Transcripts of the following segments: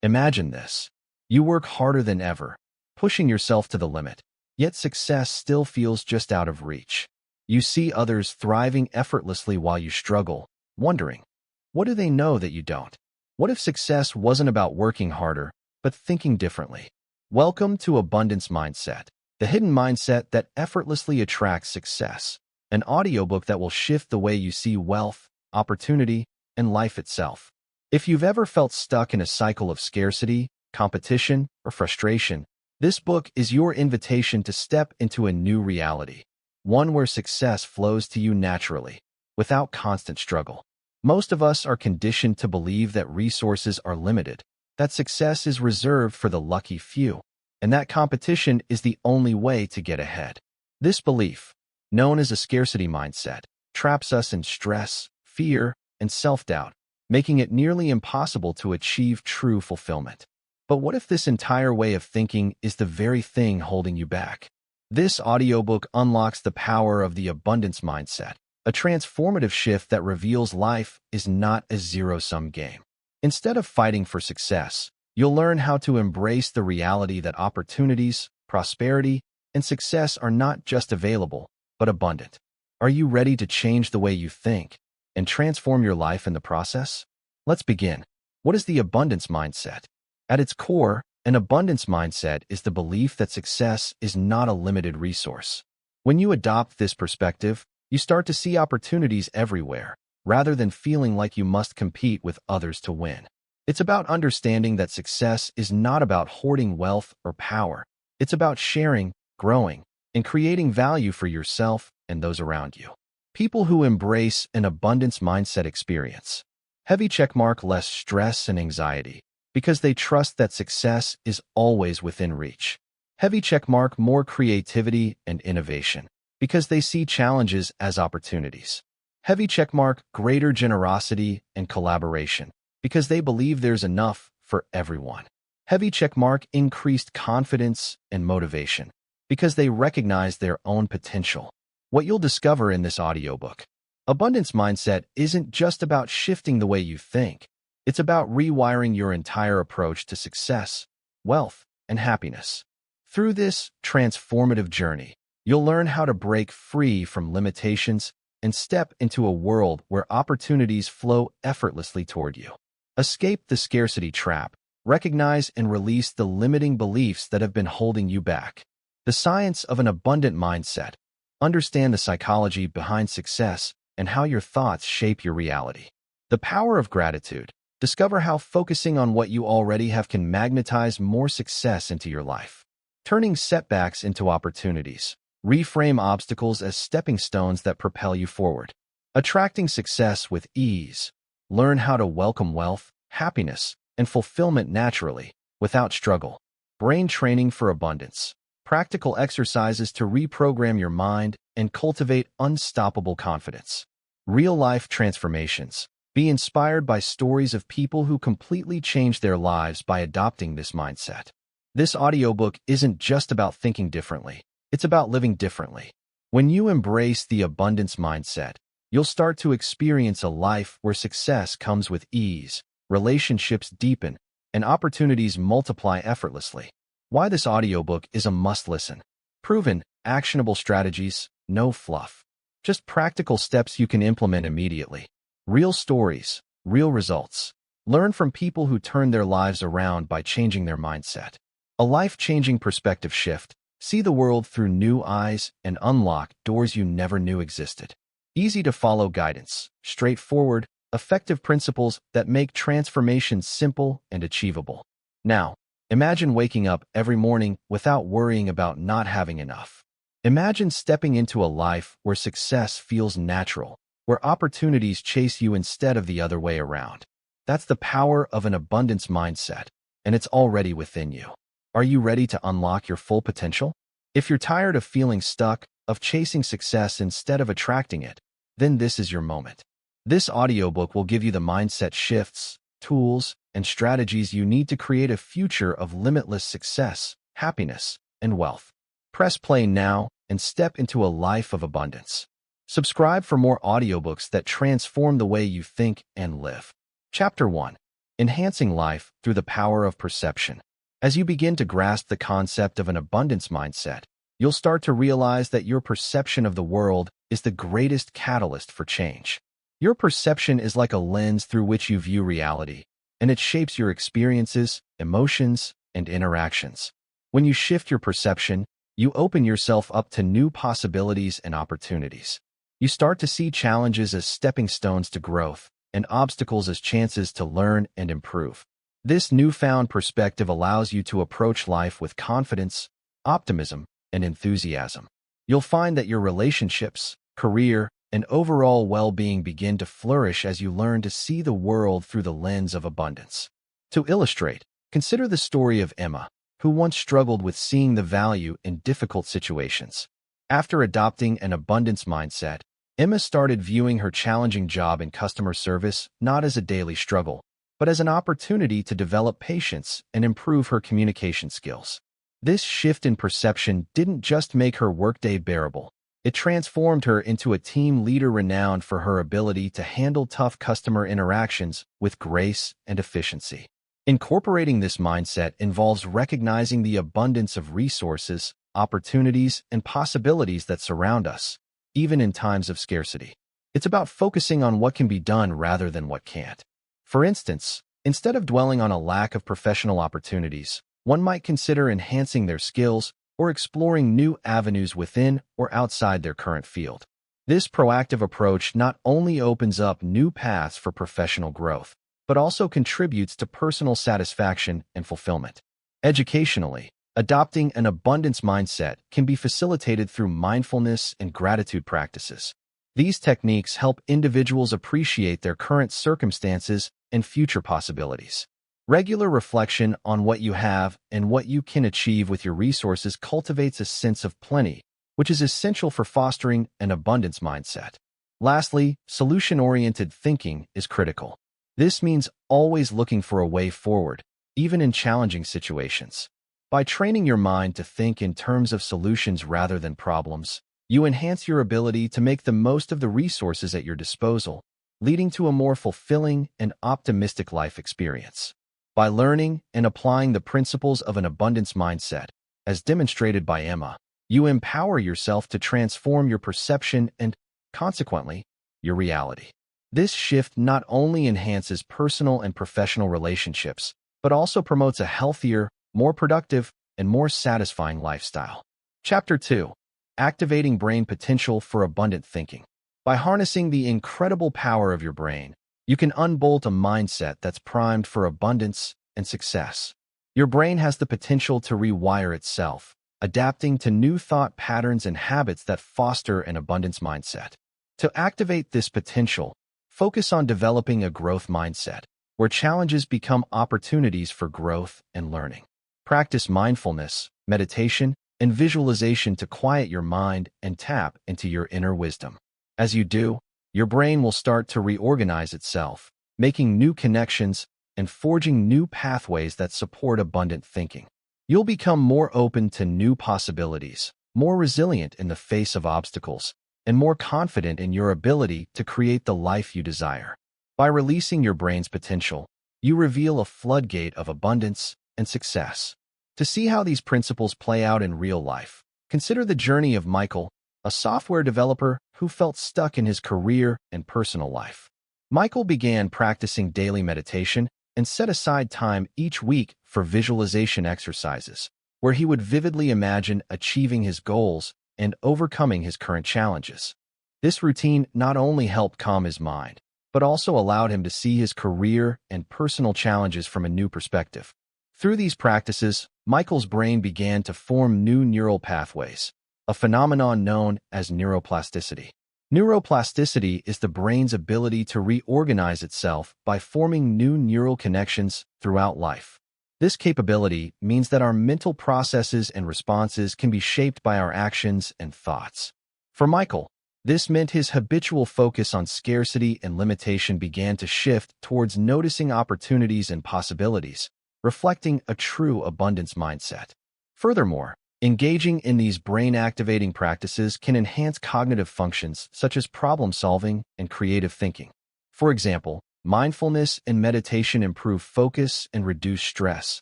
Imagine this. You work harder than ever, pushing yourself to the limit, yet success still feels just out of reach. You see others thriving effortlessly while you struggle, wondering, what do they know that you don't? What if success wasn't about working harder, but thinking differently? Welcome to Abundance Mindset, the hidden mindset that effortlessly attracts success, an audiobook that will shift the way you see wealth, opportunity, and life itself. If you've ever felt stuck in a cycle of scarcity, competition, or frustration, this book is your invitation to step into a new reality, one where success flows to you naturally, without constant struggle. Most of us are conditioned to believe that resources are limited, that success is reserved for the lucky few, and that competition is the only way to get ahead. This belief, known as a scarcity mindset, traps us in stress, fear, and self-doubt, making it nearly impossible to achieve true fulfillment. But what if this entire way of thinking is the very thing holding you back? This audiobook unlocks the power of the abundance mindset, a transformative shift that reveals life is not a zero-sum game. Instead of fighting for success, you'll learn how to embrace the reality that opportunities, prosperity, and success are not just available, but abundant. Are you ready to change the way you think and transform your life in the process? Let's begin. What is the abundance mindset? At its core, an abundance mindset is the belief that success is not a limited resource. When you adopt this perspective, you start to see opportunities everywhere, rather than feeling like you must compete with others to win. It's about understanding that success is not about hoarding wealth or power. It's about sharing, growing, and creating value for yourself and those around you. People who embrace an abundance mindset experience heavy checkmark less stress and anxiety because they trust that success is always within reach. Heavy checkmark more creativity and innovation because they see challenges as opportunities. Heavy checkmark greater generosity and collaboration because they believe there's enough for everyone. Heavy checkmark increased confidence and motivation because they recognize their own potential. What you'll discover in this audiobook, Abundance Mindset, isn't just about shifting the way you think. It's about rewiring your entire approach to success, wealth, and happiness. Through this transformative journey, you'll learn how to break free from limitations and step into a world where opportunities flow effortlessly toward you. Escape the scarcity trap, recognize and release the limiting beliefs that have been holding you back. The science of an abundant mindset. Understand the psychology behind success and how your thoughts shape your reality. The power of gratitude. Discover how focusing on what you already have can magnetize more success into your life. Turning setbacks into opportunities. Reframe obstacles as stepping stones that propel you forward. Attracting success with ease. Learn how to welcome wealth, happiness, and fulfillment naturally, without struggle. Brain training for abundance. Practical exercises to reprogram your mind and cultivate unstoppable confidence. Real-life transformations. Be inspired by stories of people who completely changed their lives by adopting this mindset. This audiobook isn't just about thinking differently. It's about living differently. When you embrace the abundance mindset, you'll start to experience a life where success comes with ease, relationships deepen, and opportunities multiply effortlessly. Why this audiobook is a must-listen. Proven, actionable strategies, no fluff. Just practical steps you can implement immediately. Real stories, real results. Learn from people who turn their lives around by changing their mindset. A life-changing perspective shift. See the world through new eyes and unlock doors you never knew existed. Easy-to-follow guidance, straightforward, effective principles that make transformation simple and achievable. Now, imagine waking up every morning without worrying about not having enough. Imagine stepping into a life where success feels natural, where opportunities chase you instead of the other way around. That's the power of an abundance mindset, and it's already within you. Are you ready to unlock your full potential? If you're tired of feeling stuck, of chasing success instead of attracting it, then this is your moment. This audiobook will give you the mindset shifts, tools, and strategies you need to create a future of limitless success, happiness, and wealth. Press play now and step into a life of abundance. Subscribe for more audiobooks that transform the way you think and live. Chapter 1. enhancing life through the power of perception. As you begin to grasp the concept of an abundance mindset, you'll start to realize that your perception of the world is the greatest catalyst for change. Your perception is like a lens through which you view reality, and it shapes your experiences, emotions, and interactions. When you shift your perception, you open yourself up to new possibilities and opportunities. You start to see challenges as stepping stones to growth, and obstacles as chances to learn and improve. This newfound perspective allows you to approach life with confidence, optimism, and enthusiasm. You'll find that your relationships, career, and overall well-being begin to flourish as you learn to see the world through the lens of abundance. To illustrate, consider the story of Emma, who once struggled with seeing the value in difficult situations. After adopting an abundance mindset, Emma started viewing her challenging job in customer service not as a daily struggle, but as an opportunity to develop patience and improve her communication skills. This shift in perception didn't just make her workday bearable. It transformed her into a team leader renowned for her ability to handle tough customer interactions with grace and efficiency. Incorporating this mindset involves recognizing the abundance of resources, opportunities, and possibilities that surround us, even in times of scarcity. It's about focusing on what can be done rather than what can't. For instance, instead of dwelling on a lack of professional opportunities, one might consider enhancing their skills or exploring new avenues within or outside their current field. This proactive approach not only opens up new paths for professional growth, but also contributes to personal satisfaction and fulfillment. Educationally, adopting an abundance mindset can be facilitated through mindfulness and gratitude practices. These techniques help individuals appreciate their current circumstances and future possibilities. Regular reflection on what you have and what you can achieve with your resources cultivates a sense of plenty, which is essential for fostering an abundance mindset. Lastly, solution-oriented thinking is critical. This means always looking for a way forward, even in challenging situations. By training your mind to think in terms of solutions rather than problems, you enhance your ability to make the most of the resources at your disposal, leading to a more fulfilling and optimistic life experience. By learning and applying the principles of an abundance mindset, as demonstrated by Emma, you empower yourself to transform your perception and, consequently, your reality. This shift not only enhances personal and professional relationships, but also promotes a healthier, more productive, and more satisfying lifestyle. Chapter 2. Activating Brain Potential for Abundant Thinking. By harnessing the incredible power of your brain, you can unbolt a mindset that's primed for abundance and success. Your brain has the potential to rewire itself, adapting to new thought patterns and habits that foster an abundance mindset. To activate this potential, focus on developing a growth mindset, where challenges become opportunities for growth and learning. Practice mindfulness, meditation, and visualization to quiet your mind and tap into your inner wisdom. As you do, your brain will start to reorganize itself, making new connections and forging new pathways that support abundant thinking. You'll become more open to new possibilities, more resilient in the face of obstacles, and more confident in your ability to create the life you desire. By releasing your brain's potential, you reveal a floodgate of abundance and success. To see how these principles play out in real life, consider the journey of Michael, a software developer who felt stuck in his career and personal life. Michael began practicing daily meditation and set aside time each week for visualization exercises, where he would vividly imagine achieving his goals and overcoming his current challenges. This routine not only helped calm his mind, but also allowed him to see his career and personal challenges from a new perspective. Through these practices, Michael's brain began to form new neural pathways, a phenomenon known as neuroplasticity. Neuroplasticity is the brain's ability to reorganize itself by forming new neural connections throughout life. This capability means that our mental processes and responses can be shaped by our actions and thoughts. For Michael, this meant his habitual focus on scarcity and limitation began to shift towards noticing opportunities and possibilities, reflecting a true abundance mindset. Furthermore, engaging in these brain-activating practices can enhance cognitive functions such as problem-solving and creative thinking. For example, Mindfulness and meditation improve focus and reduce stress,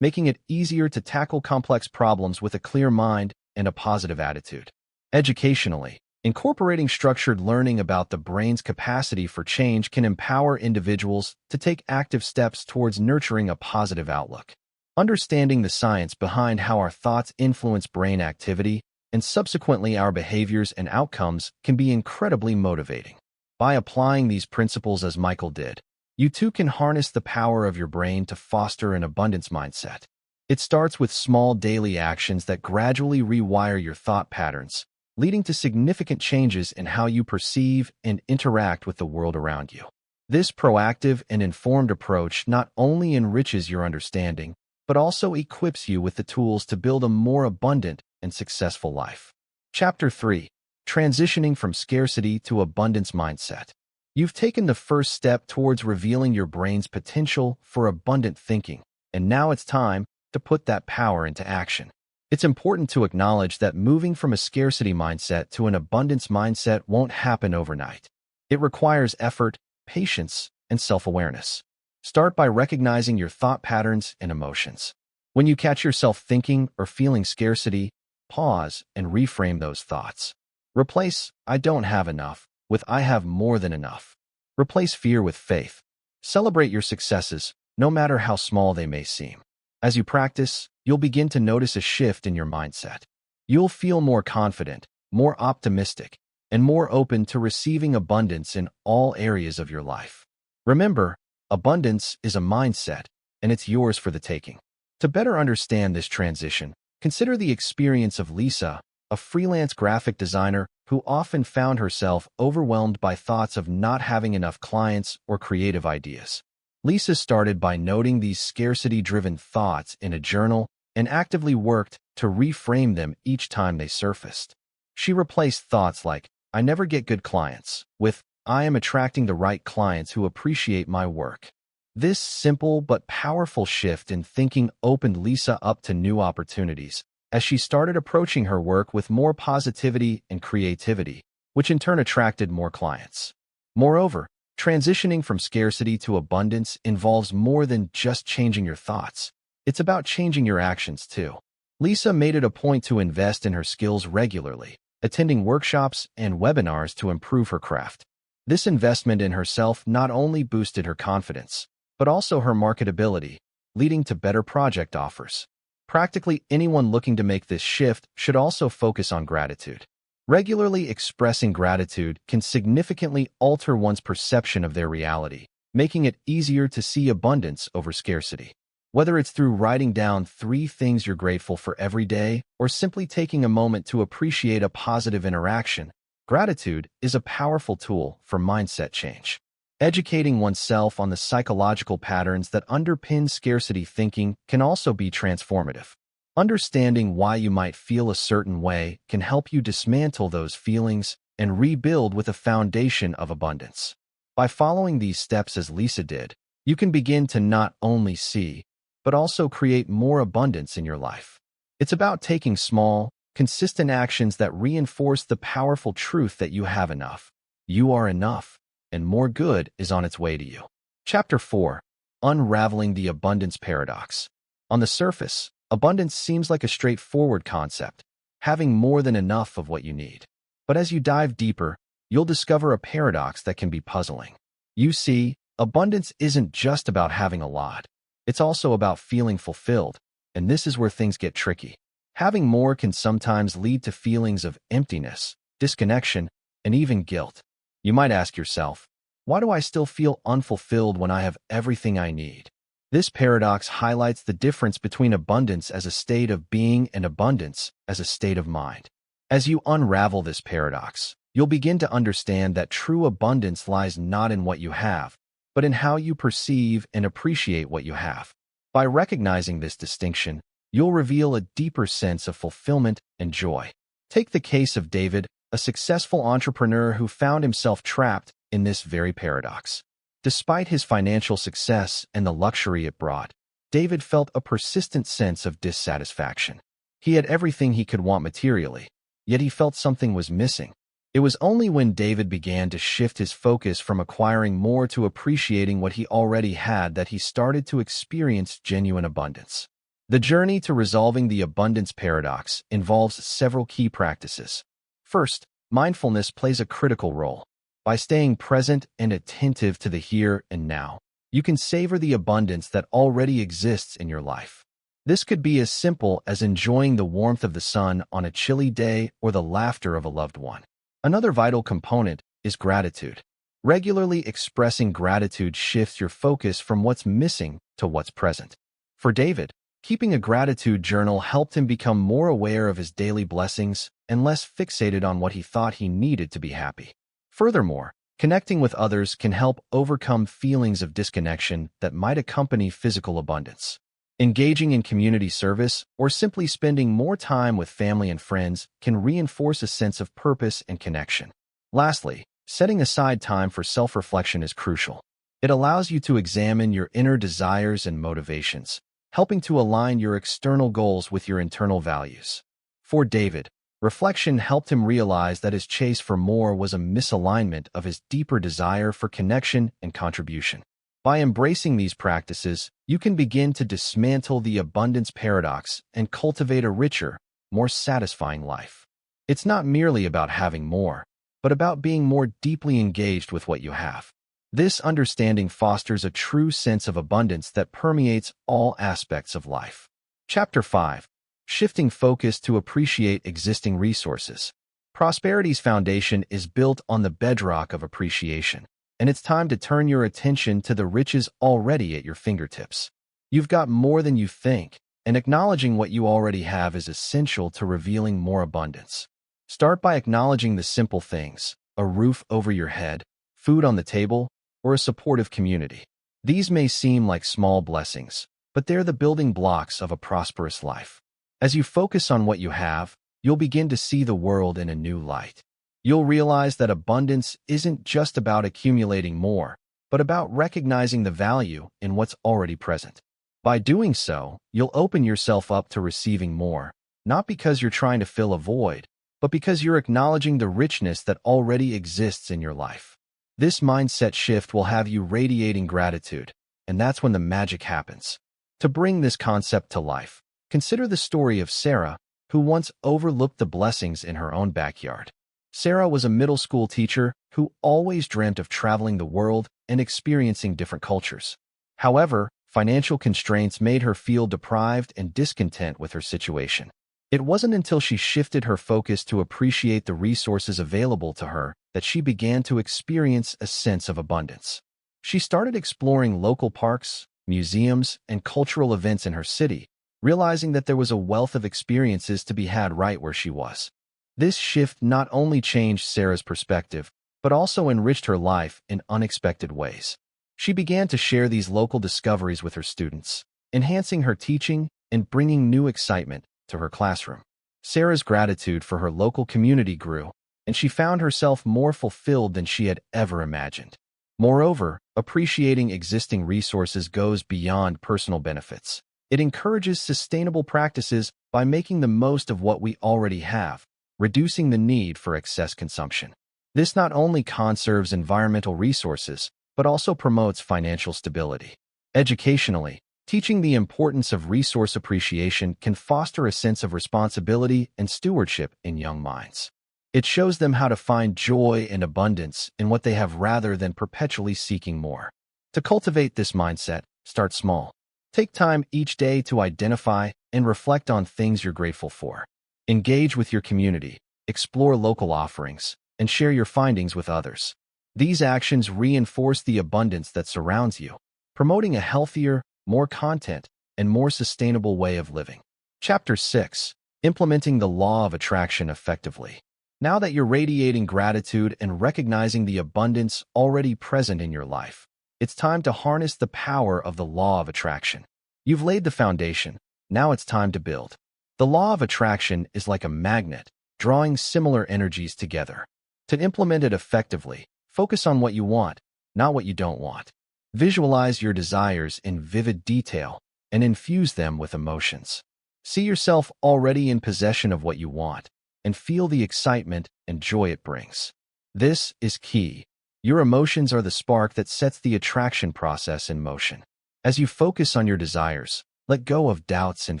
making it easier to tackle complex problems with a clear mind and a positive attitude. Educationally, incorporating structured learning about the brain's capacity for change can empower individuals to take active steps towards nurturing a positive outlook. Understanding the science behind how our thoughts influence brain activity and subsequently our behaviors and outcomes can be incredibly motivating. By applying these principles as Michael did, you too can harness the power of your brain to foster an abundance mindset. It starts with small daily actions that gradually rewire your thought patterns, leading to significant changes in how you perceive and interact with the world around you. This proactive and informed approach not only enriches your understanding, but also equips you with the tools to build a more abundant and successful life. Chapter 3. Transitioning from Scarcity to Abundance Mindset. You've taken the first step towards revealing your brain's potential for abundant thinking, and now it's time to put that power into action. It's important to acknowledge that moving from a scarcity mindset to an abundance mindset won't happen overnight. It requires effort, patience, and self-awareness. Start by recognizing your thought patterns and emotions. When you catch yourself thinking or feeling scarcity, pause and reframe those thoughts. Replace "I don't have enough" with "I have more than enough." Replace fear with faith. Celebrate your successes, no matter how small they may seem. As you practice, you'll begin to notice a shift in your mindset. You'll feel more confident, more optimistic, and more open to receiving abundance in all areas of your life. Remember, abundance is a mindset, and it's yours for the taking. To better understand this transition, consider the experience of Lisa, a freelance graphic designer who often found herself overwhelmed by thoughts of not having enough clients or creative ideas. Lisa started by noting these scarcity-driven thoughts in a journal and actively worked to reframe them each time they surfaced. She replaced thoughts like, "I never get good clients," with, "I am attracting the right clients who appreciate my work." This simple but powerful shift in thinking opened Lisa up to new opportunities as she started approaching her work with more positivity and creativity, which in turn attracted more clients. Moreover, transitioning from scarcity to abundance involves more than just changing your thoughts. It's about changing your actions too. Lisa made it a point to invest in her skills regularly, attending workshops and webinars to improve her craft. This investment in herself not only boosted her confidence, but also her marketability, leading to better project offers. Practically anyone looking to make this shift should also focus on gratitude. Regularly expressing gratitude can significantly alter one's perception of their reality, making it easier to see abundance over scarcity. Whether it's through writing down 3 things you're grateful for every day or simply taking a moment to appreciate a positive interaction, gratitude is a powerful tool for mindset change. Educating oneself on the psychological patterns that underpin scarcity thinking can also be transformative. Understanding why you might feel a certain way can help you dismantle those feelings and rebuild with a foundation of abundance. By following these steps as Lisa did, you can begin to not only see, but also create more abundance in your life. It's about taking small, consistent actions that reinforce the powerful truth that you have enough. You are enough, and more good is on its way to you. Chapter 4. Unraveling the Abundance Paradox. On the surface, abundance seems like a straightforward concept, having more than enough of what you need. But as you dive deeper, you'll discover a paradox that can be puzzling. You see, abundance isn't just about having a lot. It's also about feeling fulfilled, and this is where things get tricky. Having more can sometimes lead to feelings of emptiness, disconnection, and even guilt. You might ask yourself, why do I still feel unfulfilled when I have everything I need? This paradox highlights the difference between abundance as a state of being and abundance as a state of mind. As you unravel this paradox, you'll begin to understand that true abundance lies not in what you have, but in how you perceive and appreciate what you have. By recognizing this distinction, you'll reveal a deeper sense of fulfillment and joy. Take the case of David, a successful entrepreneur who found himself trapped in this very paradox. Despite his financial success and the luxury it brought, David felt a persistent sense of dissatisfaction. He had everything he could want materially, yet he felt something was missing. It was only when David began to shift his focus from acquiring more to appreciating what he already had that he started to experience genuine abundance. The journey to resolving the abundance paradox involves several key practices. First, mindfulness plays a critical role. By staying present and attentive to the here and now, you can savor the abundance that already exists in your life. This could be as simple as enjoying the warmth of the sun on a chilly day or the laughter of a loved one. Another vital component is gratitude. Regularly expressing gratitude shifts your focus from what's missing to what's present. For David, keeping a gratitude journal helped him become more aware of his daily blessings and less fixated on what he thought he needed to be happy. Furthermore, connecting with others can help overcome feelings of disconnection that might accompany physical abundance. Engaging in community service or simply spending more time with family and friends can reinforce a sense of purpose and connection. Lastly, setting aside time for self-reflection is crucial. It allows you to examine your inner desires and motivations, helping to align your external goals with your internal values. For David, reflection helped him realize that his chase for more was a misalignment of his deeper desire for connection and contribution. By embracing these practices, you can begin to dismantle the abundance paradox and cultivate a richer, more satisfying life. It's not merely about having more, but about being more deeply engaged with what you have. This understanding fosters a true sense of abundance that permeates all aspects of life. Chapter 5. Shifting focus to appreciate existing resources. Prosperity's foundation is built on the bedrock of appreciation, and it's time to turn your attention to the riches already at your fingertips. You've got more than you think, and acknowledging what you already have is essential to revealing more abundance. Start by acknowledging the simple things: a roof over your head, food on the table, or a supportive community. These may seem like small blessings, but they're the building blocks of a prosperous life. As you focus on what you have, you'll begin to see the world in a new light. You'll realize that abundance isn't just about accumulating more, but about recognizing the value in what's already present. By doing so, you'll open yourself up to receiving more, not because you're trying to fill a void, but because you're acknowledging the richness that already exists in your life. This mindset shift will have you radiating gratitude, and that's when the magic happens. To bring this concept to life, consider the story of Sarah, who once overlooked the blessings in her own backyard. Sarah was a middle school teacher who always dreamt of traveling the world and experiencing different cultures. However, financial constraints made her feel deprived and discontent with her situation. It wasn't until she shifted her focus to appreciate the resources available to her that she began to experience a sense of abundance. She started exploring local parks, museums, and cultural events in her city, realizing that there was a wealth of experiences to be had right where she was. This shift not only changed Sarah's perspective, but also enriched her life in unexpected ways. She began to share these local discoveries with her students, enhancing her teaching and bringing new excitement to her classroom. Sarah's gratitude for her local community grew, and she found herself more fulfilled than she had ever imagined. Moreover, appreciating existing resources goes beyond personal benefits. It encourages sustainable practices by making the most of what we already have, reducing the need for excess consumption. This not only conserves environmental resources, but also promotes financial stability. Educationally, teaching the importance of resource appreciation can foster a sense of responsibility and stewardship in young minds. It shows them how to find joy and abundance in what they have rather than perpetually seeking more. To cultivate this mindset, start small. Take time each day to identify and reflect on things you're grateful for. Engage with your community, explore local offerings, and share your findings with others. These actions reinforce the abundance that surrounds you, promoting a healthier, more content, and more sustainable way of living. Chapter 6. Implementing the Law of Attraction Effectively. Now that you're radiating gratitude and recognizing the abundance already present in your life, it's time to harness the power of the Law of Attraction. You've laid the foundation, now it's time to build. The Law of Attraction is like a magnet, drawing similar energies together. To implement it effectively, focus on what you want, not what you don't want. Visualize your desires in vivid detail and infuse them with emotions. See yourself already in possession of what you want, and feel the excitement and joy it brings. This is key. Your emotions are the spark that sets the attraction process in motion. As you focus on your desires, let go of doubts and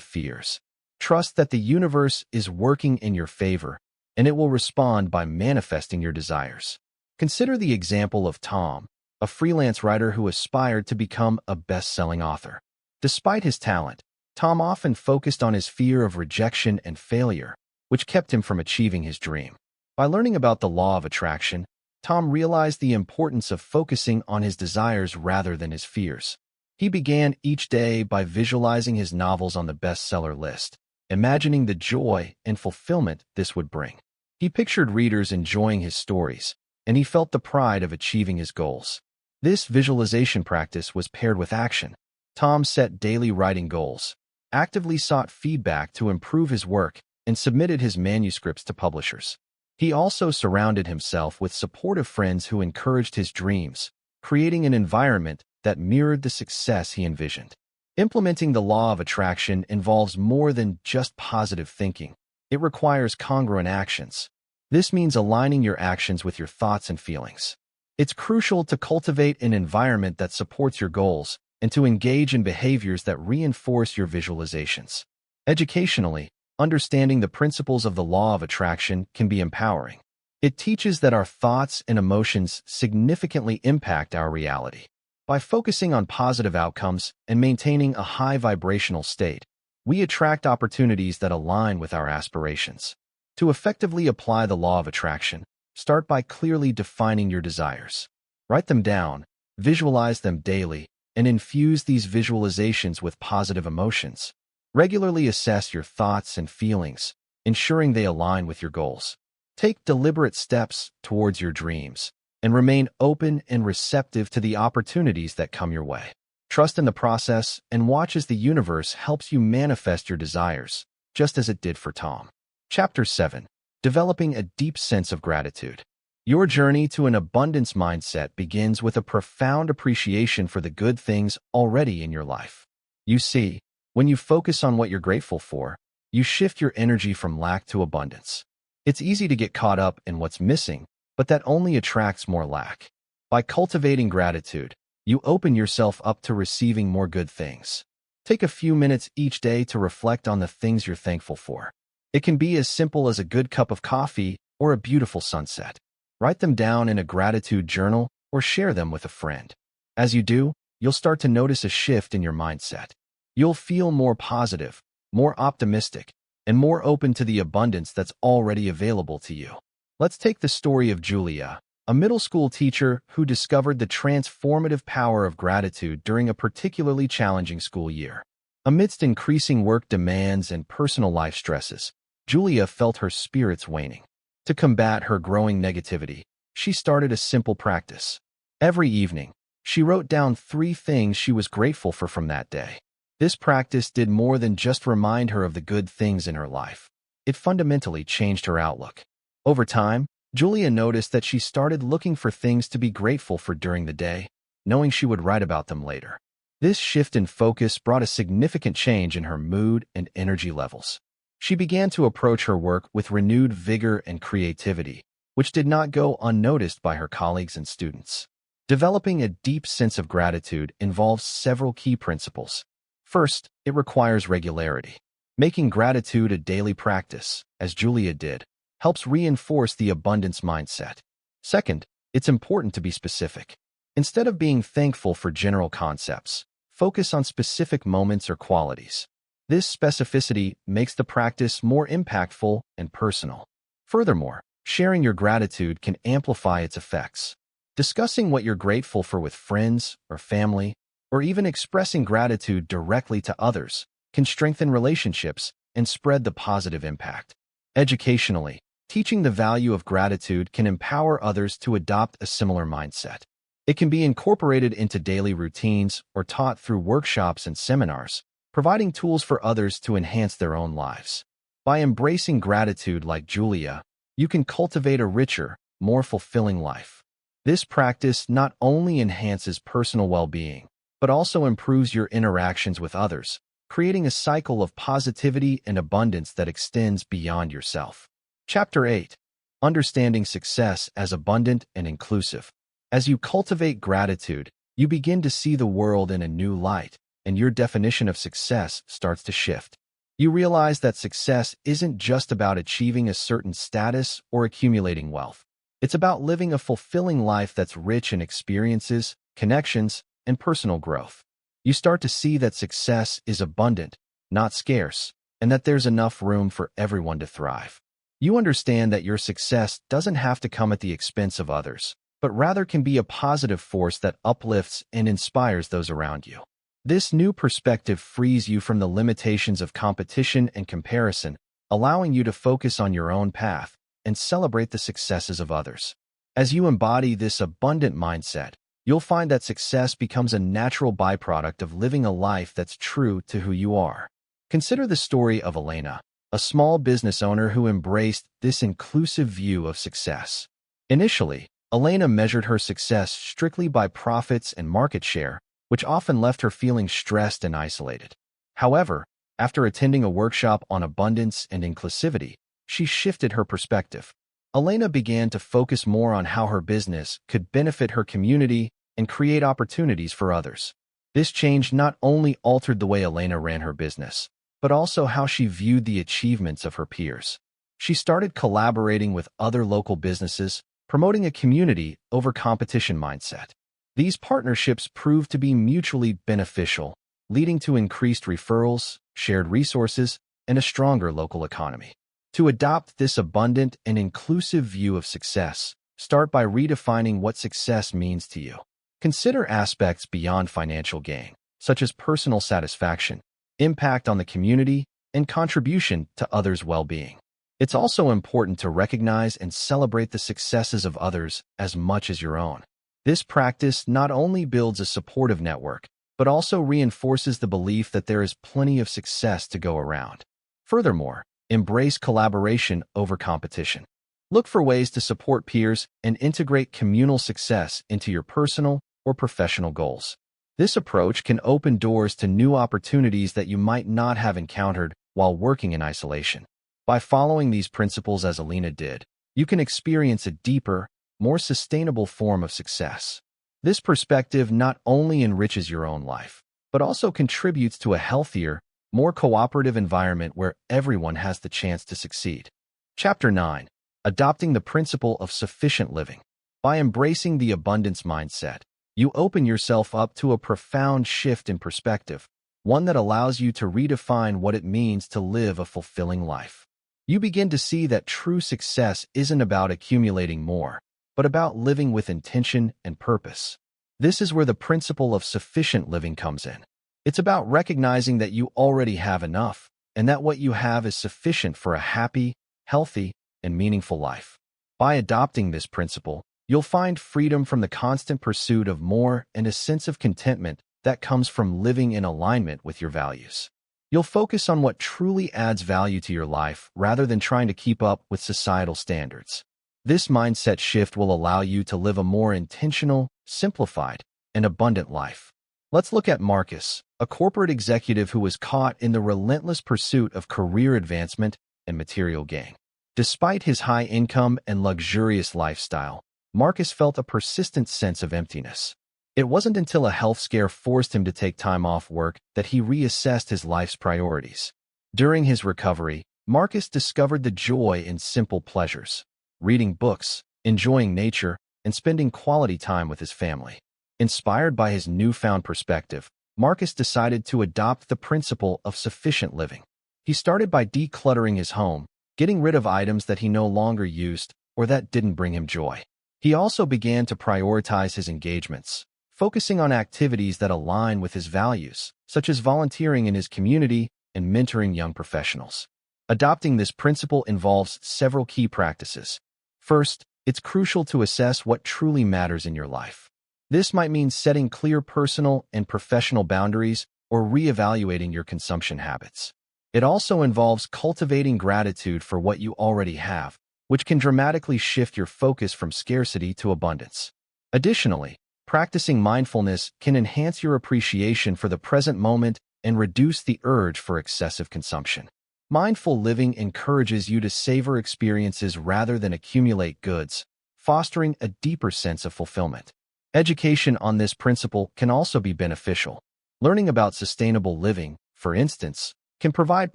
fears. Trust that the universe is working in your favor, and it will respond by manifesting your desires. Consider the example of Tom, a freelance writer who aspired to become a best-selling author. Despite his talent, Tom often focused on his fear of rejection and failure, which kept him from achieving his dream. By learning about the law of attraction, Tom realized the importance of focusing on his desires rather than his fears. He began each day by visualizing his novels on the bestseller list, imagining the joy and fulfillment this would bring. He pictured readers enjoying his stories, and he felt the pride of achieving his goals. This visualization practice was paired with action. Tom set daily writing goals, actively sought feedback to improve his work, and submitted his manuscripts to publishers. He also surrounded himself with supportive friends who encouraged his dreams, creating an environment that mirrored the success he envisioned. Implementing the law of attraction involves more than just positive thinking. It requires congruent actions. This means aligning your actions with your thoughts and feelings. It's crucial to cultivate an environment that supports your goals and to engage in behaviors that reinforce your visualizations. Educationally, understanding the principles of the law of attraction can be empowering. It teaches that our thoughts and emotions significantly impact our reality. By focusing on positive outcomes and maintaining a high vibrational state, we attract opportunities that align with our aspirations. To effectively apply the law of attraction, start by clearly defining your desires. Write them down, visualize them daily, and infuse these visualizations with positive emotions. Regularly assess your thoughts and feelings, ensuring they align with your goals. Take deliberate steps towards your dreams, and remain open and receptive to the opportunities that come your way. Trust in the process and watch as the universe helps you manifest your desires, just as it did for Tom. Chapter 7. Developing a deep sense of gratitude. Your journey to an abundance mindset begins with a profound appreciation for the good things already in your life. You see, when you focus on what you're grateful for, you shift your energy from lack to abundance. It's easy to get caught up in what's missing, but that only attracts more lack. By cultivating gratitude, you open yourself up to receiving more good things. Take a few minutes each day to reflect on the things you're thankful for. It can be as simple as a good cup of coffee or a beautiful sunset. Write them down in a gratitude journal or share them with a friend. As you do, you'll start to notice a shift in your mindset. You'll feel more positive, more optimistic, and more open to the abundance that's already available to you. Let's take the story of Julia, a middle school teacher who discovered the transformative power of gratitude during a particularly challenging school year. Amidst increasing work demands and personal life stresses, Julia felt her spirits waning. To combat her growing negativity, she started a simple practice. Every evening, she wrote down 3 things she was grateful for from that day. This practice did more than just remind her of the good things in her life. It fundamentally changed her outlook. Over time, Julia noticed that she started looking for things to be grateful for during the day, knowing she would write about them later. This shift in focus brought a significant change in her mood and energy levels. She began to approach her work with renewed vigor and creativity, which did not go unnoticed by her colleagues and students. Developing a deep sense of gratitude involves several key principles. First, it requires regularity. Making gratitude a daily practice, as Julia did, helps reinforce the abundance mindset. Second, it's important to be specific. Instead of being thankful for general concepts, focus on specific moments or qualities. This specificity makes the practice more impactful and personal. Furthermore, sharing your gratitude can amplify its effects. Discussing what you're grateful for with friends or family, or even expressing gratitude directly to others, can strengthen relationships and spread the positive impact. Educationally, teaching the value of gratitude can empower others to adopt a similar mindset. It can be incorporated into daily routines or taught through workshops and seminars, providing tools for others to enhance their own lives. By embracing gratitude like Julia, you can cultivate a richer, more fulfilling life. This practice not only enhances personal well-being, but also improves your interactions with others, creating a cycle of positivity and abundance that extends beyond yourself. Chapter 8. Understanding Success as Abundant and Inclusive. As you cultivate gratitude, you begin to see the world in a new light, and your definition of success starts to shift. You realize that success isn't just about achieving a certain status or accumulating wealth. It's about living a fulfilling life that's rich in experiences, connections, and personal growth. You start to see that success is abundant, not scarce, and that there's enough room for everyone to thrive. You understand that your success doesn't have to come at the expense of others, but rather can be a positive force that uplifts and inspires those around you. This new perspective frees you from the limitations of competition and comparison, allowing you to focus on your own path and celebrate the successes of others. As you embody this abundant mindset, you'll find that success becomes a natural byproduct of living a life that's true to who you are. Consider the story of Elena, a small business owner who embraced this inclusive view of success. Initially, Elena measured her success strictly by profits and market share, which often left her feeling stressed and isolated. However, after attending a workshop on abundance and inclusivity, she shifted her perspective. Elena began to focus more on how her business could benefit her community and create opportunities for others. This change not only altered the way Elena ran her business, but also how she viewed the achievements of her peers. She started collaborating with other local businesses, promoting a community over competition mindset. These partnerships proved to be mutually beneficial, leading to increased referrals, shared resources, and a stronger local economy. To adopt this abundant and inclusive view of success, start by redefining what success means to you. Consider aspects beyond financial gain, such as personal satisfaction, impact on the community, and contribution to others' well-being. It's also important to recognize and celebrate the successes of others as much as your own. This practice not only builds a supportive network, but also reinforces the belief that there is plenty of success to go around. Furthermore, embrace collaboration over competition. Look for ways to support peers and integrate communal success into your personal or professional goals. This approach can open doors to new opportunities that you might not have encountered while working in isolation. By following these principles as Elena did, you can experience a deeper, more sustainable form of success. This perspective not only enriches your own life, but also contributes to a healthier, more cooperative environment where everyone has the chance to succeed. Chapter 9. Adopting the Principle of Sufficient Living. By embracing the abundance mindset, you open yourself up to a profound shift in perspective, one that allows you to redefine what it means to live a fulfilling life. You begin to see that true success isn't about accumulating more, but about living with intention and purpose. This is where the principle of sufficient living comes in. It's about recognizing that you already have enough, and that what you have is sufficient for a happy, healthy, and meaningful life. By adopting this principle, you'll find freedom from the constant pursuit of more and a sense of contentment that comes from living in alignment with your values. You'll focus on what truly adds value to your life rather than trying to keep up with societal standards. This mindset shift will allow you to live a more intentional, simplified, and abundant life. Let's look at Marcus, a corporate executive who was caught in the relentless pursuit of career advancement and material gain. Despite his high income and luxurious lifestyle, Marcus felt a persistent sense of emptiness. It wasn't until a health scare forced him to take time off work that he reassessed his life's priorities. During his recovery, Marcus discovered the joy in simple pleasures: reading books, enjoying nature, and spending quality time with his family. Inspired by his newfound perspective, Marcus decided to adopt the principle of sufficient living. He started by decluttering his home, getting rid of items that he no longer used or that didn't bring him joy. He also began to prioritize his engagements, focusing on activities that align with his values, such as volunteering in his community and mentoring young professionals. Adopting this principle involves several key practices. First, it's crucial to assess what truly matters in your life. This might mean setting clear personal and professional boundaries or reevaluating your consumption habits. It also involves cultivating gratitude for what you already have, which can dramatically shift your focus from scarcity to abundance. Additionally, practicing mindfulness can enhance your appreciation for the present moment and reduce the urge for excessive consumption. Mindful living encourages you to savor experiences rather than accumulate goods, fostering a deeper sense of fulfillment. Education on this principle can also be beneficial. Learning about sustainable living, for instance, can provide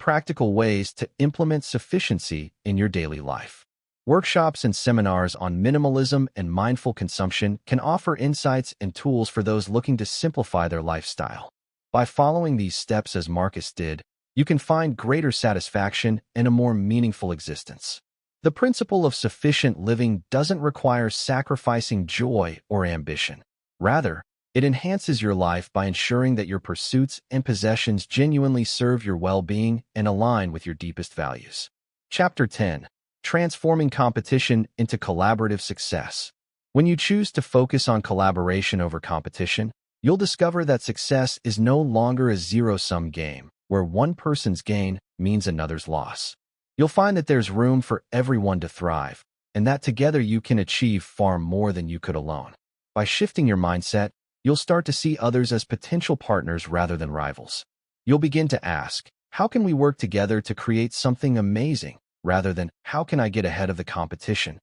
practical ways to implement sufficiency in your daily life. Workshops and seminars on minimalism and mindful consumption can offer insights and tools for those looking to simplify their lifestyle. By following these steps as Marcus did, you can find greater satisfaction and a more meaningful existence. The principle of sufficient living doesn't require sacrificing joy or ambition. Rather, it enhances your life by ensuring that your pursuits and possessions genuinely serve your well-being and align with your deepest values. Chapter 10. Transforming competition into collaborative success. When you choose to focus on collaboration over competition, you'll discover that success is no longer a zero-sum game, where one person's gain means another's loss. You'll find that there's room for everyone to thrive, and that together you can achieve far more than you could alone. By shifting your mindset, you'll start to see others as potential partners rather than rivals. You'll begin to ask, how can we work together to create something amazing, rather than, how can I get ahead of the competition?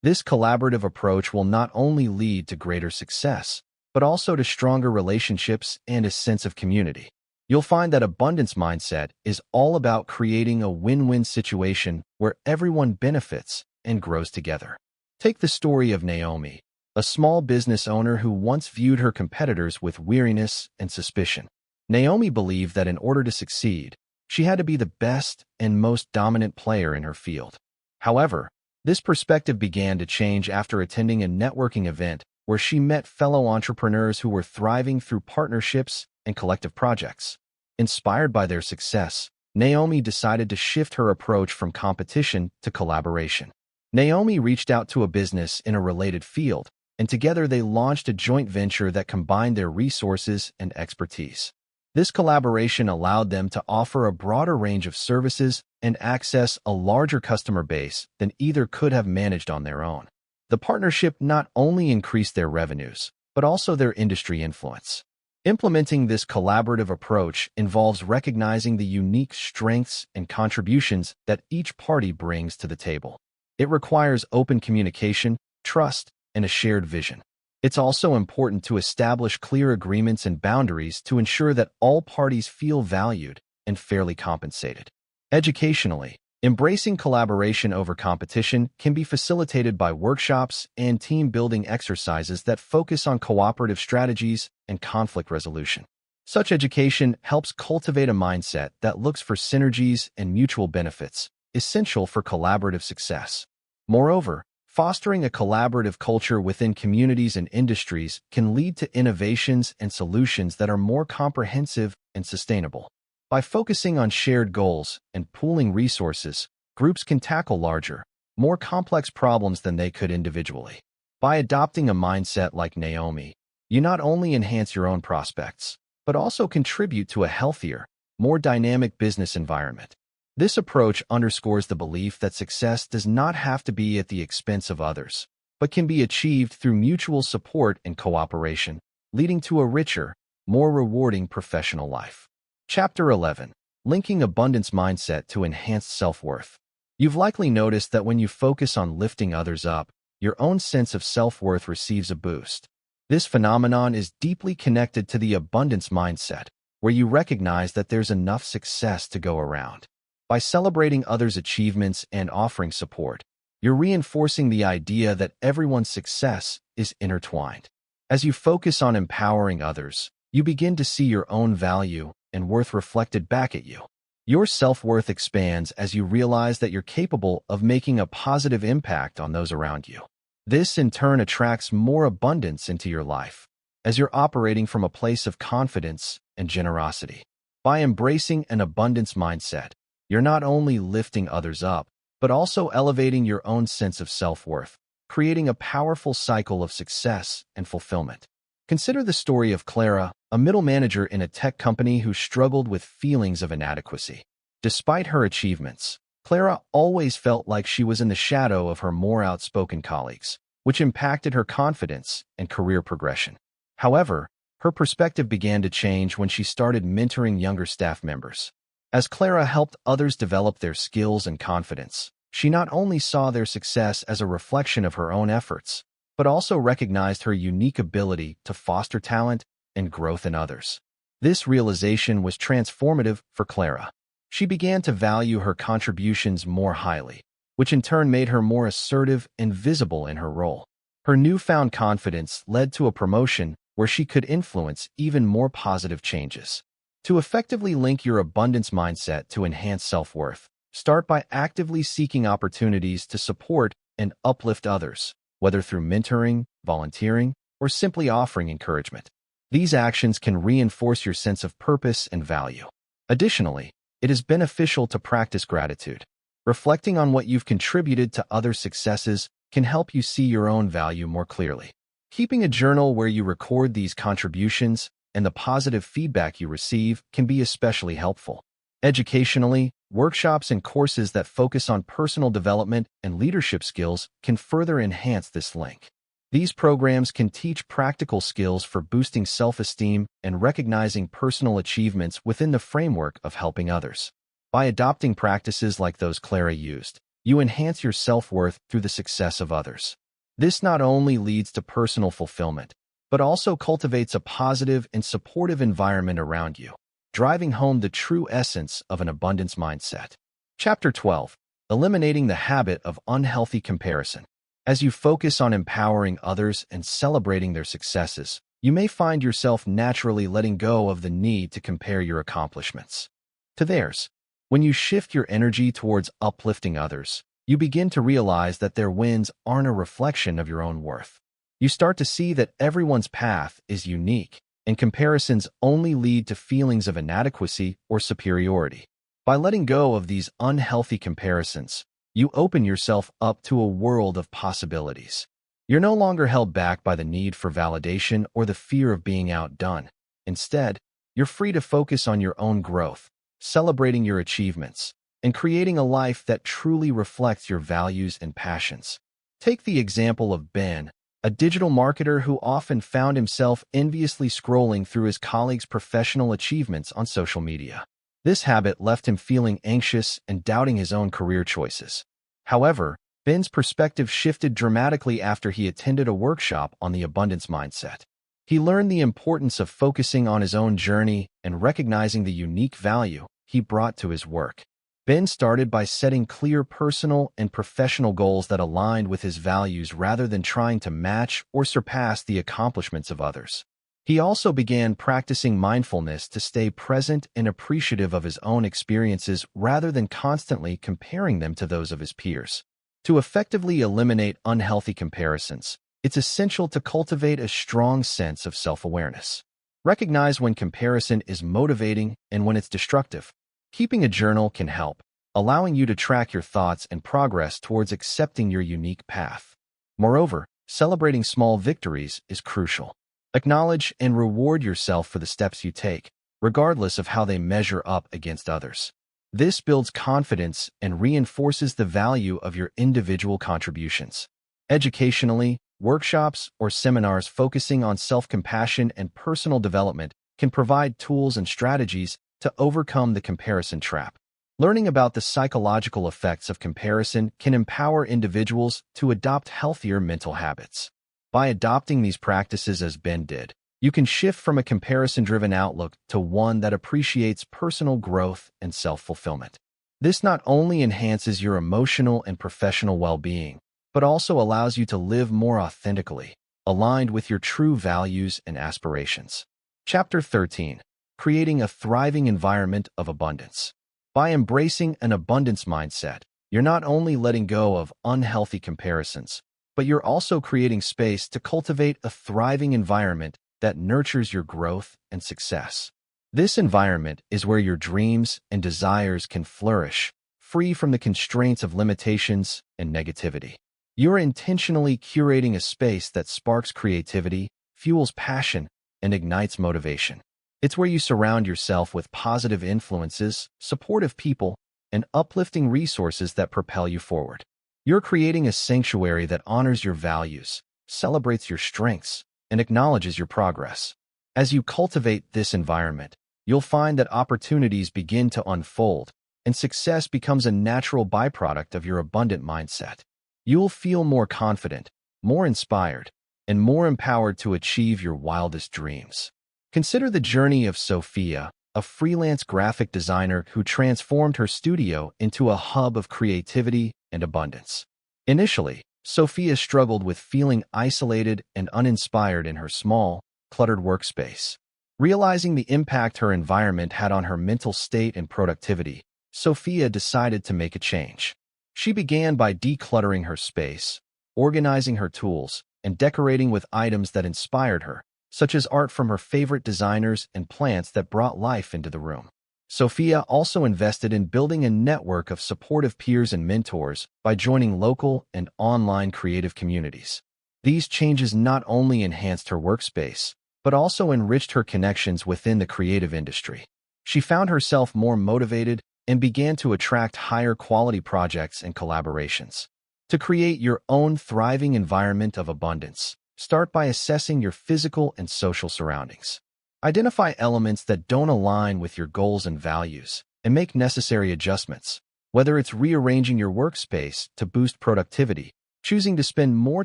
This collaborative approach will not only lead to greater success, but also to stronger relationships and a sense of community. You'll find that abundance mindset is all about creating a win-win situation where everyone benefits and grows together. Take the story of Naomi, a small business owner who once viewed her competitors with weariness and suspicion. Naomi believed that in order to succeed, she had to be the best and most dominant player in her field. However, this perspective began to change after attending a networking event where she met fellow entrepreneurs who were thriving through partnerships and collective projects. Inspired by their success, Naomi decided to shift her approach from competition to collaboration. Naomi reached out to a business in a related field, and together they launched a joint venture that combined their resources and expertise. This collaboration allowed them to offer a broader range of services and access a larger customer base than either could have managed on their own. The partnership not only increased their revenues, but also their industry influence. Implementing this collaborative approach involves recognizing the unique strengths and contributions that each party brings to the table. It requires open communication, trust, and a shared vision. It's also important to establish clear agreements and boundaries to ensure that all parties feel valued and fairly compensated. Educationally, embracing collaboration over competition can be facilitated by workshops and team-building exercises that focus on cooperative strategies and conflict resolution. Such education helps cultivate a mindset that looks for synergies and mutual benefits, essential for collaborative success. Moreover, fostering a collaborative culture within communities and industries can lead to innovations and solutions that are more comprehensive and sustainable. By focusing on shared goals and pooling resources, groups can tackle larger, more complex problems than they could individually. By adopting a mindset like Naomi, you not only enhance your own prospects, but also contribute to a healthier, more dynamic business environment. This approach underscores the belief that success does not have to be at the expense of others, but can be achieved through mutual support and cooperation, leading to a richer, more rewarding professional life. Chapter 11. Linking abundance mindset to enhanced self-worth. You've likely noticed that when you focus on lifting others up, your own sense of self-worth receives a boost. This phenomenon is deeply connected to the abundance mindset, where you recognize that there's enough success to go around. By celebrating others' achievements and offering support, you're reinforcing the idea that everyone's success is intertwined. As you focus on empowering others, you begin to see your own value and worth reflected back at you. Your self-worth expands as you realize that you're capable of making a positive impact on those around you. This, in turn, attracts more abundance into your life, as you're operating from a place of confidence and generosity. By embracing an abundance mindset, you're not only lifting others up, but also elevating your own sense of self-worth, creating a powerful cycle of success and fulfillment. Consider the story of Clara, a middle manager in a tech company who struggled with feelings of inadequacy. Despite her achievements, Clara always felt like she was in the shadow of her more outspoken colleagues, which impacted her confidence and career progression. However, her perspective began to change when she started mentoring younger staff members. As Clara helped others develop their skills and confidence, she not only saw their success as a reflection of her own efforts, but also recognized her unique ability to foster talent and growth in others. This realization was transformative for Clara. She began to value her contributions more highly, which in turn made her more assertive and visible in her role. Her newfound confidence led to a promotion where she could influence even more positive changes. To effectively link your abundance mindset to enhance self-worth, start by actively seeking opportunities to support and uplift others, whether through mentoring, volunteering, or simply offering encouragement. These actions can reinforce your sense of purpose and value. Additionally, it is beneficial to practice gratitude. Reflecting on what you've contributed to others' successes can help you see your own value more clearly. Keeping a journal where you record these contributions and the positive feedback you receive can be especially helpful. Educationally, workshops and courses that focus on personal development and leadership skills can further enhance this link. These programs can teach practical skills for boosting self-esteem and recognizing personal achievements within the framework of helping others. By adopting practices like those Clara used, you enhance your self-worth through the success of others. This not only leads to personal fulfillment, but also cultivates a positive and supportive environment around you, driving home the true essence of an abundance mindset. Chapter 12. Eliminating the habit of unhealthy comparison. As you focus on empowering others and celebrating their successes, you may find yourself naturally letting go of the need to compare your accomplishments to theirs. When you shift your energy towards uplifting others, you begin to realize that their wins aren't a reflection of your own worth. You start to see that everyone's path is unique, and comparisons only lead to feelings of inadequacy or superiority. By letting go of these unhealthy comparisons, you open yourself up to a world of possibilities. You're no longer held back by the need for validation or the fear of being outdone. Instead, you're free to focus on your own growth, celebrating your achievements, and creating a life that truly reflects your values and passions. Take the example of Ben, a digital marketer who often found himself enviously scrolling through his colleagues' professional achievements on social media. This habit left him feeling anxious and doubting his own career choices. However, Ben's perspective shifted dramatically after he attended a workshop on the abundance mindset. He learned the importance of focusing on his own journey and recognizing the unique value he brought to his work. Ben started by setting clear personal and professional goals that aligned with his values rather than trying to match or surpass the accomplishments of others. He also began practicing mindfulness to stay present and appreciative of his own experiences rather than constantly comparing them to those of his peers. To effectively eliminate unhealthy comparisons, it's essential to cultivate a strong sense of self-awareness. Recognize when comparison is motivating and when it's destructive. Keeping a journal can help, allowing you to track your thoughts and progress towards accepting your unique path. Moreover, celebrating small victories is crucial. Acknowledge and reward yourself for the steps you take, regardless of how they measure up against others. This builds confidence and reinforces the value of your individual contributions. Educationally, workshops or seminars focusing on self-compassion and personal development can provide tools and strategies to overcome the comparison trap. Learning about the psychological effects of comparison can empower individuals to adopt healthier mental habits. By adopting these practices as Ben did, you can shift from a comparison-driven outlook to one that appreciates personal growth and self-fulfillment. This not only enhances your emotional and professional well-being, but also allows you to live more authentically, aligned with your true values and aspirations. Chapter 13. Creating a thriving environment of abundance. By embracing an abundance mindset, you're not only letting go of unhealthy comparisons, but you're also creating space to cultivate a thriving environment that nurtures your growth and success. This environment is where your dreams and desires can flourish, free from the constraints of limitations and negativity. You're intentionally curating a space that sparks creativity, fuels passion, and ignites motivation. It's where you surround yourself with positive influences, supportive people, and uplifting resources that propel you forward. You're creating a sanctuary that honors your values, celebrates your strengths, and acknowledges your progress. As you cultivate this environment, you'll find that opportunities begin to unfold, and success becomes a natural byproduct of your abundant mindset. You'll feel more confident, more inspired, and more empowered to achieve your wildest dreams. Consider the journey of Sophia, a freelance graphic designer who transformed her studio into a hub of creativity and abundance. Initially, Sophia struggled with feeling isolated and uninspired in her small, cluttered workspace. Realizing the impact her environment had on her mental state and productivity, Sophia decided to make a change. She began by decluttering her space, organizing her tools, and decorating with items that inspired her, such as art from her favorite designers and plants that brought life into the room. Sophia also invested in building a network of supportive peers and mentors by joining local and online creative communities. These changes not only enhanced her workspace, but also enriched her connections within the creative industry. She found herself more motivated and began to attract higher quality projects and collaborations. To create your own thriving environment of abundance, start by assessing your physical and social surroundings. Identify elements that don't align with your goals and values, and make necessary adjustments. Whether it's rearranging your workspace to boost productivity, choosing to spend more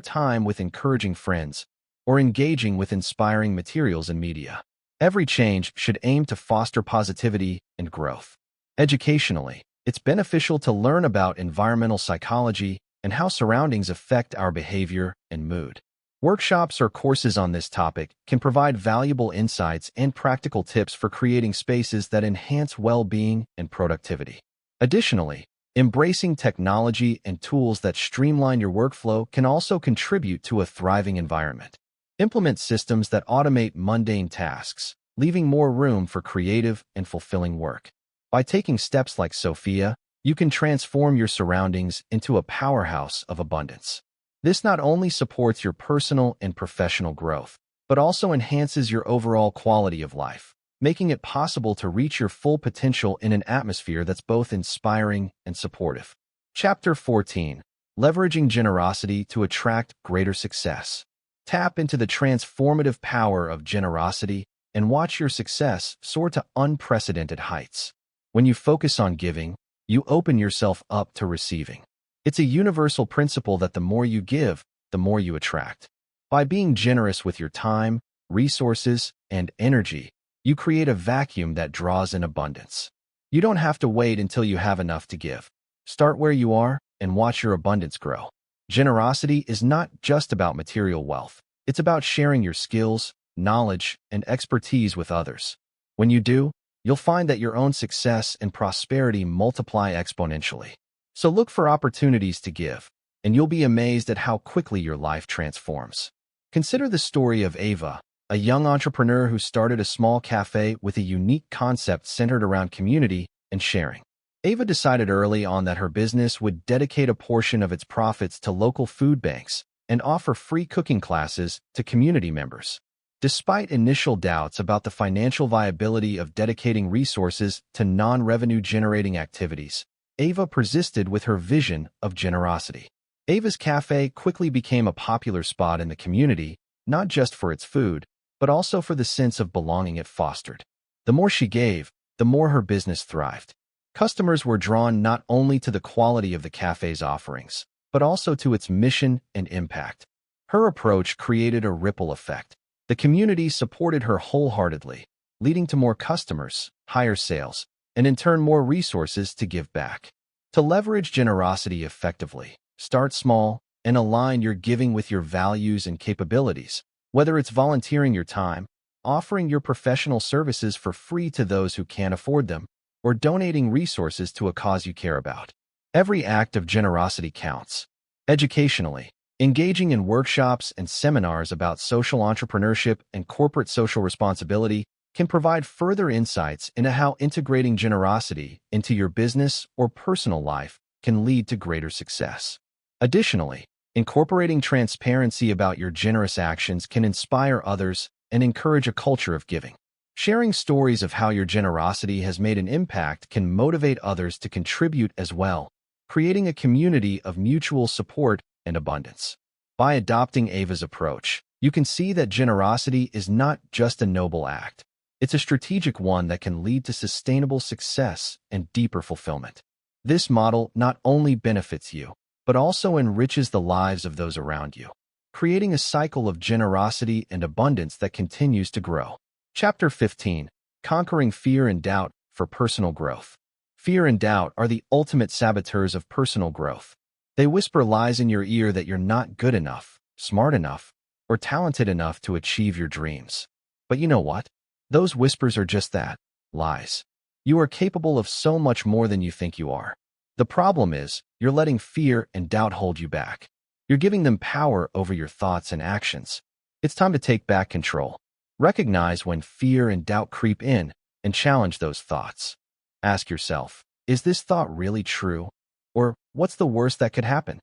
time with encouraging friends, or engaging with inspiring materials and media. Every change should aim to foster positivity and growth. Educationally, it's beneficial to learn about environmental psychology and how surroundings affect our behavior and mood. Workshops or courses on this topic can provide valuable insights and practical tips for creating spaces that enhance well-being and productivity. Additionally, embracing technology and tools that streamline your workflow can also contribute to a thriving environment. Implement systems that automate mundane tasks, leaving more room for creative and fulfilling work. By taking steps like Sophia, you can transform your surroundings into a powerhouse of abundance. This not only supports your personal and professional growth, but also enhances your overall quality of life, making it possible to reach your full potential in an atmosphere that's both inspiring and supportive. Chapter 14. Leveraging generosity to attract greater success. Tap into the transformative power of generosity and watch your success soar to unprecedented heights. When you focus on giving, you open yourself up to receiving. It's a universal principle that the more you give, the more you attract. By being generous with your time, resources, and energy, you create a vacuum that draws in abundance. You don't have to wait until you have enough to give. Start where you are and watch your abundance grow. Generosity is not just about material wealth. It's about sharing your skills, knowledge, and expertise with others. When you do, you'll find that your own success and prosperity multiply exponentially. So look for opportunities to give, and you'll be amazed at how quickly your life transforms. Consider the story of Ava, a young entrepreneur who started a small cafe with a unique concept centered around community and sharing. Ava decided early on that her business would dedicate a portion of its profits to local food banks and offer free cooking classes to community members. Despite initial doubts about the financial viability of dedicating resources to non-revenue generating activities, Ava persisted with her vision of generosity. Ava's cafe quickly became a popular spot in the community, not just for its food, but also for the sense of belonging it fostered. The more she gave, the more her business thrived. Customers were drawn not only to the quality of the cafe's offerings, but also to its mission and impact. Her approach created a ripple effect. The community supported her wholeheartedly, leading to more customers, higher sales, and in turn more resources to give back. To leverage generosity effectively, start small and align your giving with your values and capabilities, whether it's volunteering your time, offering your professional services for free to those who can't afford them, or donating resources to a cause you care about. Every act of generosity counts. Educationally, engaging in workshops and seminars about social entrepreneurship and corporate social responsibility can provide further insights into how integrating generosity into your business or personal life can lead to greater success. Additionally, incorporating transparency about your generous actions can inspire others and encourage a culture of giving. Sharing stories of how your generosity has made an impact can motivate others to contribute as well, creating a community of mutual support and abundance. By adopting Ava's approach, you can see that generosity is not just a noble act. It's a strategic one that can lead to sustainable success and deeper fulfillment. This model not only benefits you, but also enriches the lives of those around you, creating a cycle of generosity and abundance that continues to grow. Chapter 15. Conquering Fear and Doubt for Personal Growth. Fear and doubt are the ultimate saboteurs of personal growth. They whisper lies in your ear that you're not good enough, smart enough, or talented enough to achieve your dreams. But you know what? Those whispers are just that, lies. You are capable of so much more than you think you are. The problem is, you're letting fear and doubt hold you back. You're giving them power over your thoughts and actions. It's time to take back control. Recognize when fear and doubt creep in and challenge those thoughts. Ask yourself, is this thought really true? Or what's the worst that could happen?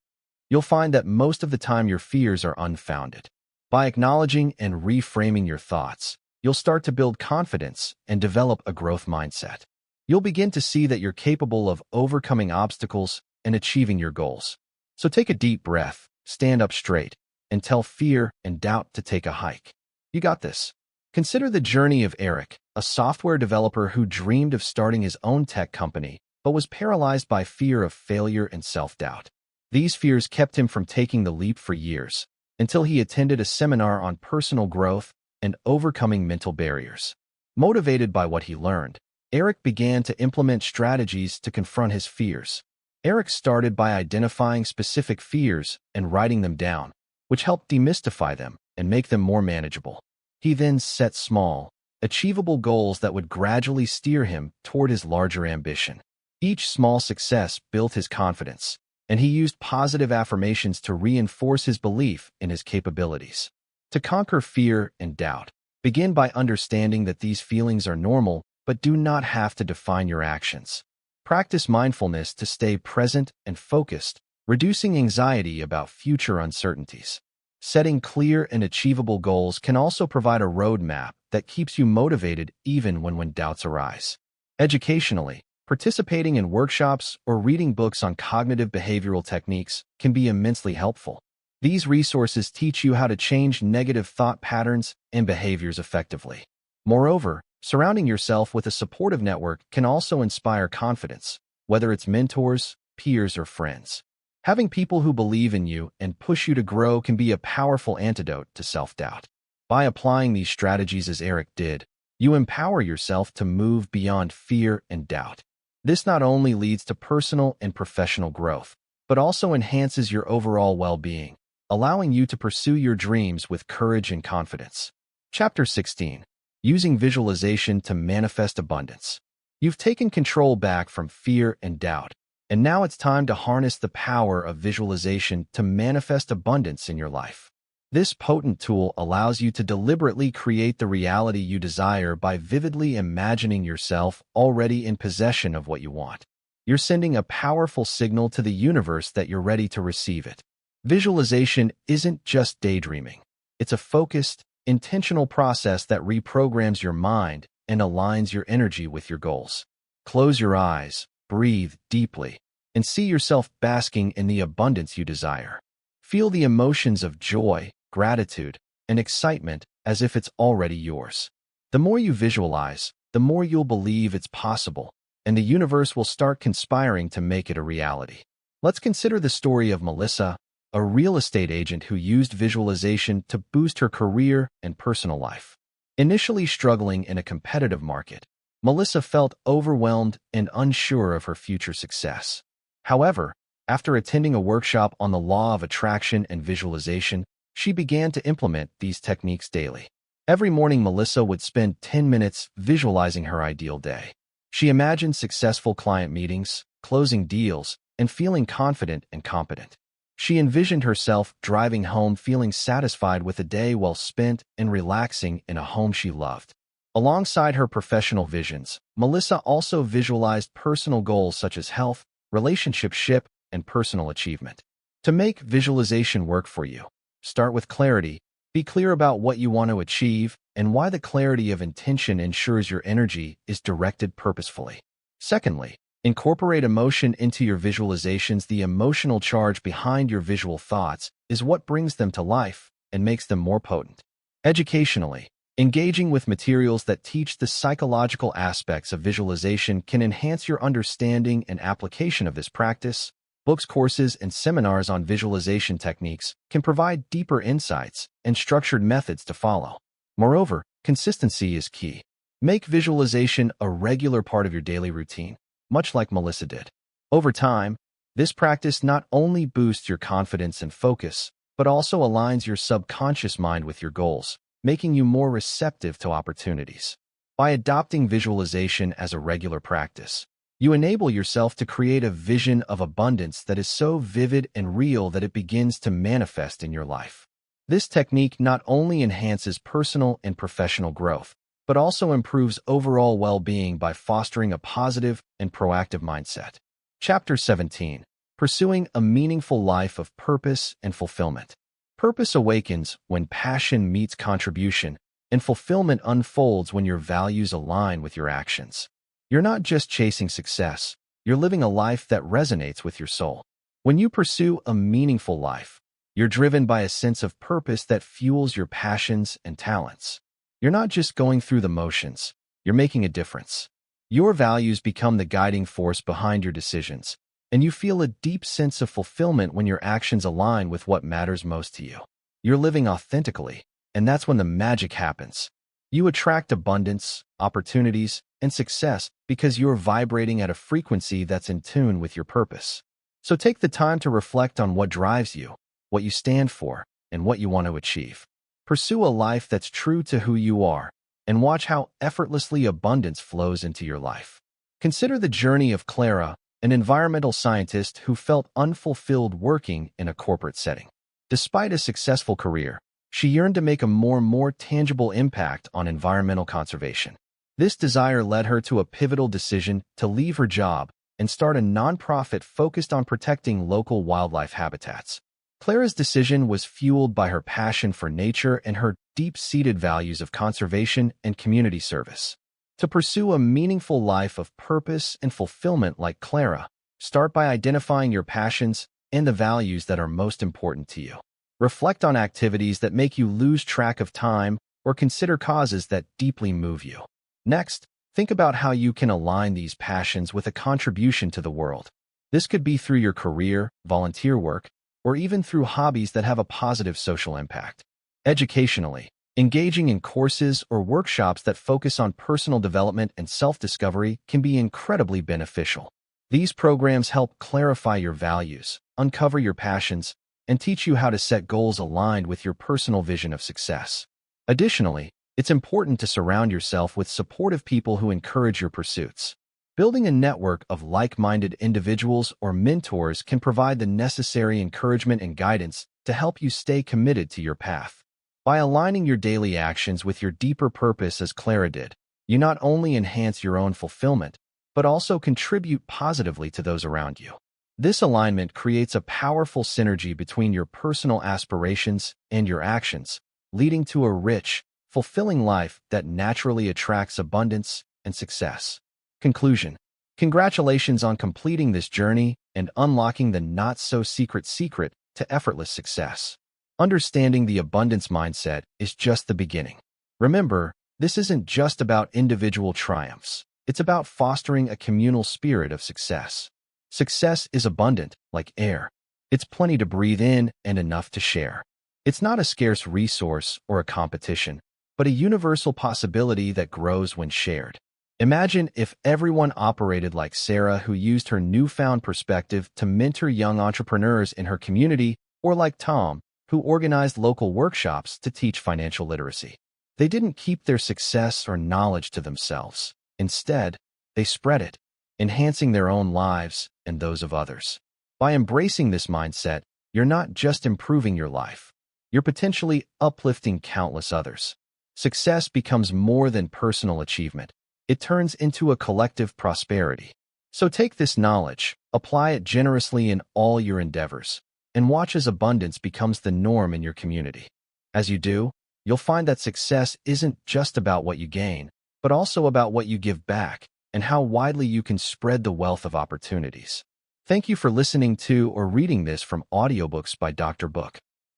You'll find that most of the time your fears are unfounded. By acknowledging and reframing your thoughts, you'll start to build confidence and develop a growth mindset. You'll begin to see that you're capable of overcoming obstacles and achieving your goals. So take a deep breath, stand up straight, and tell fear and doubt to take a hike. You got this. Consider the journey of Eric, a software developer who dreamed of starting his own tech company, but was paralyzed by fear of failure and self-doubt. These fears kept him from taking the leap for years, until he attended a seminar on personal growth and overcoming mental barriers. Motivated by what he learned, Eric began to implement strategies to confront his fears. Eric started by identifying specific fears and writing them down, which helped demystify them and make them more manageable. He then set small, achievable goals that would gradually steer him toward his larger ambition. Each small success built his confidence, and he used positive affirmations to reinforce his belief in his capabilities. To conquer fear and doubt, begin by understanding that these feelings are normal but do not have to define your actions. Practice mindfulness to stay present and focused, reducing anxiety about future uncertainties. Setting clear and achievable goals can also provide a roadmap that keeps you motivated even when doubts arise. Educationally, participating in workshops or reading books on cognitive behavioral techniques can be immensely helpful. These resources teach you how to change negative thought patterns and behaviors effectively. Moreover, surrounding yourself with a supportive network can also inspire confidence, whether it's mentors, peers, or friends. Having people who believe in you and push you to grow can be a powerful antidote to self-doubt. By applying these strategies as Eric did, you empower yourself to move beyond fear and doubt. This not only leads to personal and professional growth, but also enhances your overall well-being, allowing you to pursue your dreams with courage and confidence. Chapter 16. Using Visualization to Manifest Abundance. You've taken control back from fear and doubt, and now it's time to harness the power of visualization to manifest abundance in your life. This potent tool allows you to deliberately create the reality you desire by vividly imagining yourself already in possession of what you want. You're sending a powerful signal to the universe that you're ready to receive it. Visualization isn't just daydreaming. It's a focused, intentional process that reprograms your mind and aligns your energy with your goals. Close your eyes, breathe deeply, and see yourself basking in the abundance you desire. Feel the emotions of joy, gratitude, and excitement as if it's already yours. The more you visualize, the more you'll believe it's possible, and the universe will start conspiring to make it a reality. Let's consider the story of Melissa, a real estate agent who used visualization to boost her career and personal life. Initially struggling in a competitive market, Melissa felt overwhelmed and unsure of her future success. However, after attending a workshop on the law of attraction and visualization, she began to implement these techniques daily. Every morning, Melissa would spend 10 minutes visualizing her ideal day. She imagined successful client meetings, closing deals, and feeling confident and competent. She envisioned herself driving home feeling satisfied with a day well spent and relaxing in a home she loved. Alongside her professional visions, Melissa also visualized personal goals such as health, relationship, and personal achievement. To make visualization work for you, start with clarity. Be clear about what you want to achieve and why. The clarity of intention ensures your energy is directed purposefully. Secondly, incorporate emotion into your visualizations. The emotional charge behind your visual thoughts is what brings them to life and makes them more potent. Educationally, Engaging with materials that teach the psychological aspects of visualization can enhance your understanding and application of this practice. Books, courses, and seminars on visualization techniques can provide deeper insights and structured methods to follow. Moreover, consistency is key. Make visualization a regular part of your daily routine, much like Melissa did. Over time, this practice not only boosts your confidence and focus, but also aligns your subconscious mind with your goals, making you more receptive to opportunities. By adopting visualization as a regular practice, you enable yourself to create a vision of abundance that is so vivid and real that it begins to manifest in your life. This technique not only enhances personal and professional growth, but also improves overall well-being by fostering a positive and proactive mindset. Chapter 17. Pursuing a meaningful life of purpose and fulfillment. Purpose awakens when passion meets contribution, and fulfillment unfolds when your values align with your actions. You're not just chasing success, you're living a life that resonates with your soul. When you pursue a meaningful life, you're driven by a sense of purpose that fuels your passions and talents. You're not just going through the motions, you're making a difference. Your values become the guiding force behind your decisions, and you feel a deep sense of fulfillment when your actions align with what matters most to you. You're living authentically, and that's when the magic happens. You attract abundance, opportunities, and success because you're vibrating at a frequency that's in tune with your purpose. So take the time to reflect on what drives you, what you stand for, and what you want to achieve. Pursue a life that's true to who you are, and watch how effortlessly abundance flows into your life. Consider the journey of Clara, an environmental scientist who felt unfulfilled working in a corporate setting. Despite a successful career, she yearned to make a more tangible impact on environmental conservation. This desire led her to a pivotal decision to leave her job and start a nonprofit focused on protecting local wildlife habitats. Clara's decision was fueled by her passion for nature and her deep-seated values of conservation and community service. To pursue a meaningful life of purpose and fulfillment like Clara, start by identifying your passions and the values that are most important to you. Reflect on activities that make you lose track of time or consider causes that deeply move you. Next, think about how you can align these passions with a contribution to the world. This could be through your career, volunteer work, or even through hobbies that have a positive social impact. Educationally, engaging in courses or workshops that focus on personal development and self-discovery can be incredibly beneficial. These programs help clarify your values, uncover your passions, and teach you how to set goals aligned with your personal vision of success. Additionally, it's important to surround yourself with supportive people who encourage your pursuits. Building a network of like-minded individuals or mentors can provide the necessary encouragement and guidance to help you stay committed to your path. By aligning your daily actions with your deeper purpose as Clara did, you not only enhance your own fulfillment, but also contribute positively to those around you. This alignment creates a powerful synergy between your personal aspirations and your actions, leading to a rich, fulfilling life that naturally attracts abundance and success. Conclusion. Congratulations on completing this journey and unlocking the not-so-secret secret to effortless success. Understanding the abundance mindset is just the beginning. Remember, this isn't just about individual triumphs. It's about fostering a communal spirit of success. Success is abundant, like air. It's plenty to breathe in and enough to share. It's not a scarce resource or a competition, but a universal possibility that grows when shared. Imagine if everyone operated like Sarah, who used her newfound perspective to mentor young entrepreneurs in her community, or like Tom, who organized local workshops to teach financial literacy. They didn't keep their success or knowledge to themselves. Instead, they spread it, enhancing their own lives and those of others. By embracing this mindset, you're not just improving your life, you're potentially uplifting countless others. Success becomes more than personal achievement. It turns into a collective prosperity. So take this knowledge, apply it generously in all your endeavors, and watch as abundance becomes the norm in your community. As you do, you'll find that success isn't just about what you gain, but also about what you give back and how widely you can spread the wealth of opportunities. Thank you for listening to or reading this from Audiobooks by DrBook.